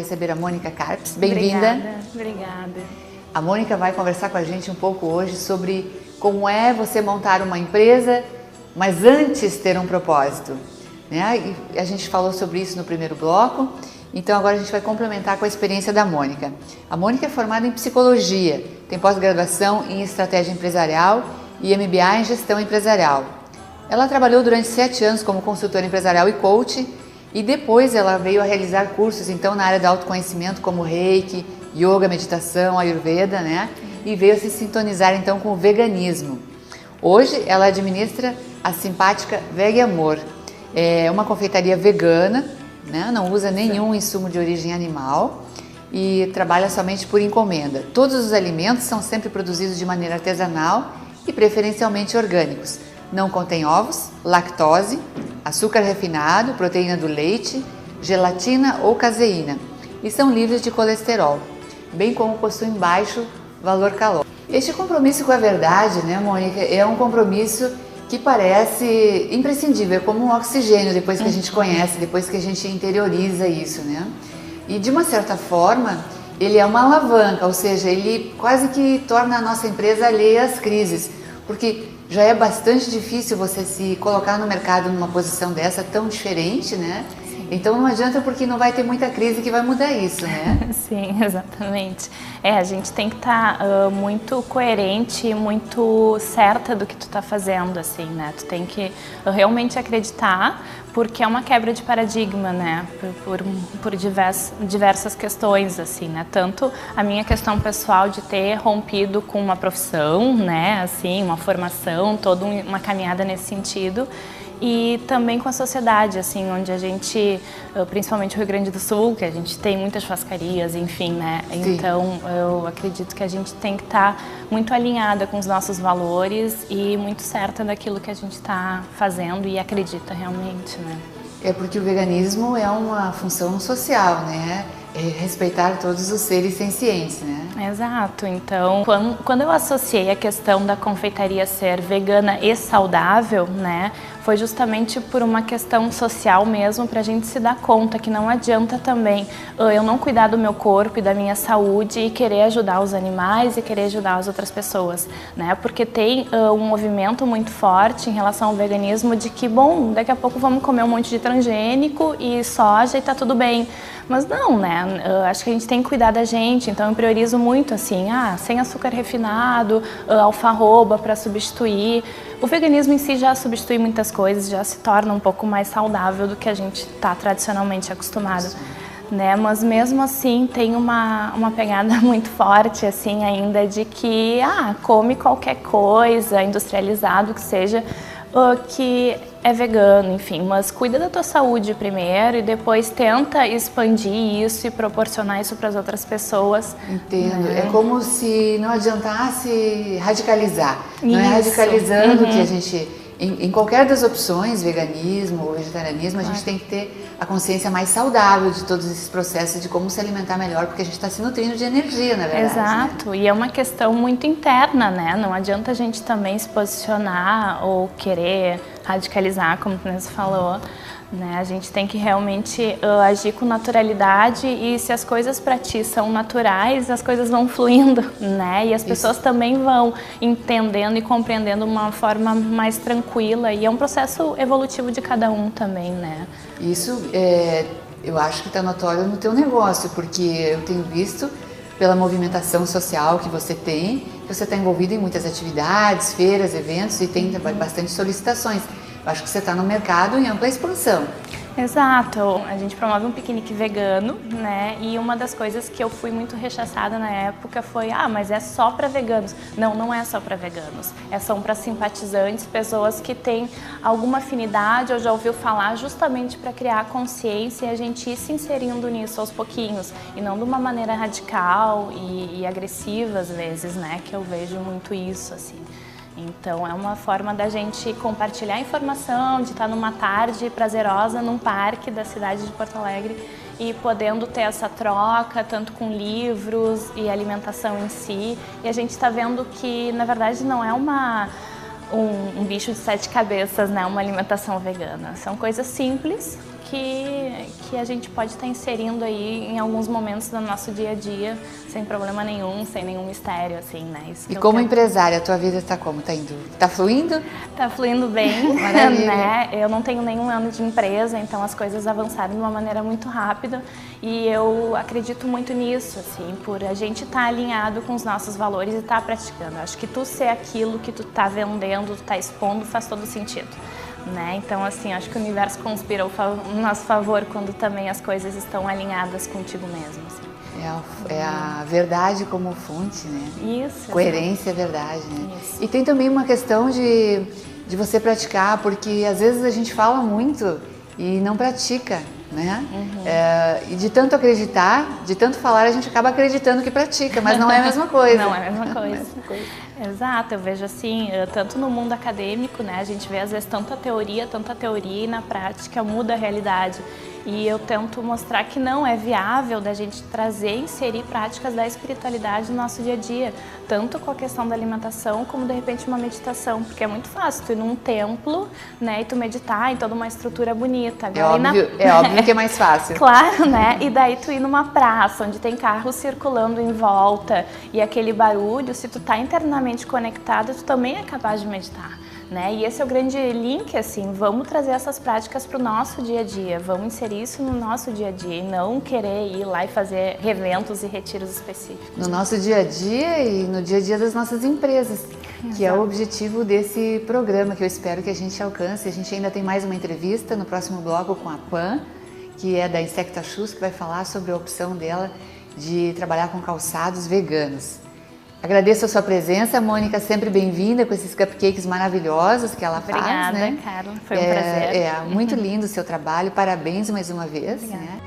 Receber a Mônica Carpes. Bem-vinda. Obrigada. A Mônica vai conversar com a gente um pouco hoje sobre como é você montar uma empresa, mas antes ter um propósito, né? E a gente falou sobre isso no primeiro bloco, então agora a gente vai complementar com a experiência da Mônica. A Mônica é formada em psicologia, tem pós-graduação em estratégia empresarial e MBA em gestão empresarial. Ela trabalhou durante 7 anos como consultora empresarial e coach, e depois ela veio a realizar cursos então na área do autoconhecimento como Reiki, Yoga, meditação, Ayurveda, né? E veio a se sintonizar então com o veganismo. Hoje ela administra a simpática Veg Amor, é uma confeitaria vegana, né? Não usa nenhum insumo de origem animal e trabalha somente por encomenda. Todos os alimentos são sempre produzidos de maneira artesanal e preferencialmente orgânicos. Não contém ovos, lactose, açúcar refinado, proteína do leite, gelatina ou caseína e são livres de colesterol, bem como possuem baixo valor calórico. Este compromisso com a verdade, né, Mônica, é um compromisso que parece imprescindível, é como um oxigênio depois que a gente conhece, depois que a gente interioriza isso, né? E de uma certa forma, ele é uma alavanca, ou seja, ele quase que torna a nossa empresa alheia às crises, porque já é bastante difícil você se colocar no mercado numa posição dessa tão diferente, né? Então não adianta porque não vai ter muita crise que vai mudar isso, né? Sim, exatamente. A gente tem que estar muito coerente e muito certa do que tu tá fazendo, assim, né? Tu tem que realmente acreditar, porque é uma quebra de paradigma, né? Por diversas questões, assim, né? Tanto a minha questão pessoal de ter rompido com uma profissão, né? Assim, uma formação, toda uma caminhada nesse sentido. E também com a sociedade, assim, onde a gente, principalmente o Rio Grande do Sul, que a gente tem muitas churrascarias, enfim, né? Sim. Então, eu acredito que a gente tem que estar muito alinhada com os nossos valores e muito certa daquilo que a gente está fazendo e acredita realmente, né? É porque o veganismo é uma função social, né? É respeitar todos os seres sencientes, né? Exato. Então, quando eu associei a questão da confeitaria ser vegana e saudável, né, foi justamente por uma questão social mesmo, para a gente se dar conta que não adianta também eu não cuidar do meu corpo e da minha saúde e querer ajudar os animais e querer ajudar as outras pessoas, né? Porque tem um movimento muito forte em relação ao veganismo de que, bom, daqui a pouco vamos comer um monte de transgênico e soja e tá tudo bem. Mas não, né? Acho que a gente tem que cuidar da gente, então eu priorizo muito assim, sem açúcar refinado, alfarroba para substituir. O veganismo em si já substitui muitas coisas, já se torna um pouco mais saudável do que a gente está tradicionalmente acostumado, né? Mas mesmo assim tem uma pegada muito forte assim ainda de que come qualquer coisa, industrializado que seja, que é vegano, enfim, mas cuida da tua saúde primeiro e depois tenta expandir isso e proporcionar isso para as outras pessoas. Entendo, né? É como se não adiantasse radicalizar, não é radicalizando que a gente, em qualquer das opções, veganismo ou vegetarianismo, a gente tem que ter a consciência mais saudável de todos esses processos, de como se alimentar melhor, porque a gente está se nutrindo de energia, na verdade. Exato, né? E é uma questão muito interna, né? Não adianta a gente também se posicionar ou querer radicalizar, como você falou, né? A gente tem que realmente agir com naturalidade e se as coisas para ti são naturais, as coisas vão fluindo, né? E as pessoas também vão entendendo e compreendendo de uma forma mais tranquila e é um processo evolutivo de cada um também, né? Isso eu acho que está notório no teu negócio, porque eu tenho visto pela movimentação social que você tem, você está envolvido em muitas atividades, feiras, eventos e tem bastante solicitações. Eu acho que você está no mercado em ampla expansão. Exato, a gente promove um piquenique vegano, né? E uma das coisas que eu fui muito rechaçada na época foi, mas é só para veganos. Não, não é só para veganos, são para simpatizantes, pessoas que têm alguma afinidade ou já ouviu falar, justamente para criar consciência e a gente ir se inserindo nisso aos pouquinhos e não de uma maneira radical e agressiva às vezes, né? Que eu vejo muito isso, assim. Então é uma forma da gente compartilhar informação, de estar numa tarde prazerosa num parque da cidade de Porto Alegre e podendo ter essa troca, tanto com livros e alimentação em si. E a gente está vendo que, na verdade, não é um bicho de 7 cabeças, né? Uma alimentação vegana. São coisas simples que a gente pode estar inserindo aí em alguns momentos do nosso dia a dia, sem problema nenhum, sem nenhum mistério, assim, né? Isso e como empresária, a tua vida está como? Tá fluindo? Tá fluindo bem, Maravilha. né? Eu não tenho nenhum ano de empresa, então as coisas avançaram de uma maneira muito rápida e eu acredito muito nisso, assim, por a gente estar alinhado com os nossos valores e estar praticando. Acho que tu ser aquilo que tu tá vendendo, tu tá expondo, faz todo sentido. Né? Então, assim, acho que o universo conspira no nosso favor quando também as coisas estão alinhadas contigo mesmo. Assim. É a verdade como fonte, né? Isso. Coerência é verdade, né? Isso. E tem também uma questão de você praticar, porque às vezes a gente fala muito e não pratica, né? E de tanto acreditar, de tanto falar, a gente acaba acreditando que pratica, mas não é a mesma coisa. Não é a mesma coisa. Exato, eu vejo assim, tanto no mundo acadêmico, né, a gente vê às vezes tanta teoria e na prática muda a realidade. E eu tento mostrar que não é viável da gente trazer e inserir práticas da espiritualidade no nosso dia a dia, tanto com a questão da alimentação como de repente uma meditação, porque é muito fácil tu ir num templo, né, e tu meditar em toda uma estrutura bonita. Agora, é óbvio que é mais fácil. Claro, né? E daí tu ir numa praça onde tem carros circulando em volta e aquele barulho, se tu tá internamente conectado, tu também é capaz de meditar. Né? E esse é o grande link, assim, vamos trazer essas práticas para o nosso dia a dia, vamos inserir isso no nosso dia a dia e não querer ir lá e fazer eventos e retiros específicos. No nosso dia a dia e no dia a dia das nossas empresas, que é o objetivo desse programa que eu espero que a gente alcance. A gente ainda tem mais uma entrevista no próximo bloco com a Pan, que é da Insecta Shoes, que vai falar sobre a opção dela de trabalhar com calçados veganos. Agradeço a sua presença, Mônica, sempre bem-vinda com esses cupcakes maravilhosos que ela faz. Obrigada, né? Carla, foi um prazer. É muito lindo o seu trabalho, parabéns mais uma vez. Obrigada. Né?